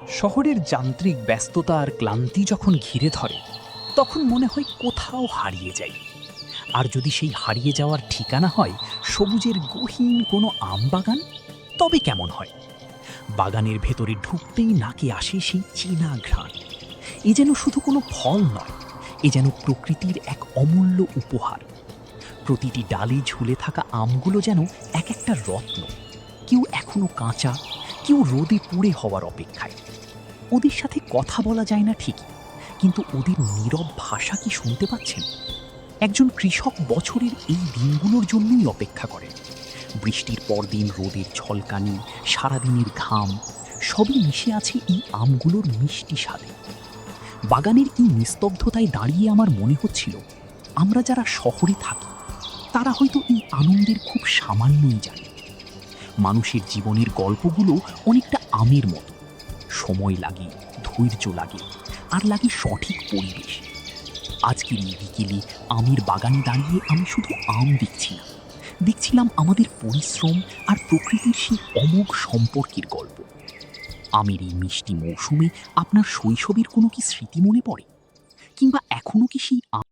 শহরের যান্ত্রিক ব্যস্ততা আর ক্লান্তি যখন ঘিরে ধরে তখন মনে হয় কোথাও হারিয়ে যাই। আর যদি সেই হারিয়ে যাওয়ার ঠিকানা হয় সবুজের গহীন কোনো আম বাগান, তবে কেমন হয়? বাগানের ভেতরে ঢুকতেই নাকে আসে সেই চেনা ঘ্রাণ। এ যেন শুধু কোনো ফল নয়, এ যেন প্রকৃতির এক অমূল্য উপহার। প্রতিটি ডালে ঝুলে থাকা আমগুলো যেন এক একটা রত্ন। কেউ এখনো কাঁচা, কেউ রোদে পুড়ে হওয়ার অপেক্ষায়। ওদের সাথে কথা বলা যায় না ঠিকই, কিন্তু ওদের নীরব ভাষা কি শুনতে পাচ্ছেন? একজন কৃষক বছরের এই দিনগুলোর জন্যই অপেক্ষা করেন। বৃষ্টির পর দিন রোদের ঝলকানি, সারাদিনের ঘাম, সবই মিশে আছে এই আমগুলোর মিষ্টি স্বাদে। বাগানের এই নিস্তব্ধতায় দাঁড়িয়ে আমার মনে হচ্ছিল, আমরা যারা শহরে থাকি তারা হয়তো এই আনন্দের খুব সামান্যই জানে। মানুষের জীবনের গল্পগুলো অনেকটা আমের মতো। সময় লাগে, ধৈর্য লাগে, আর লাগে সঠিক পরিবেশ। আজকের এই বিকেলে আমের বাগানে দাঁড়িয়ে আমি শুধু আম দেখছি না, দেখছিলাম আমাদের পরিশ্রম আর প্রকৃতির সেই অমোঘ সম্পর্কের গল্প। আমের এই মিষ্টি মৌসুমে আপনার শৈশবের কোনো কি স্মৃতি মনে পড়ে? কিংবা এখনো কি সেই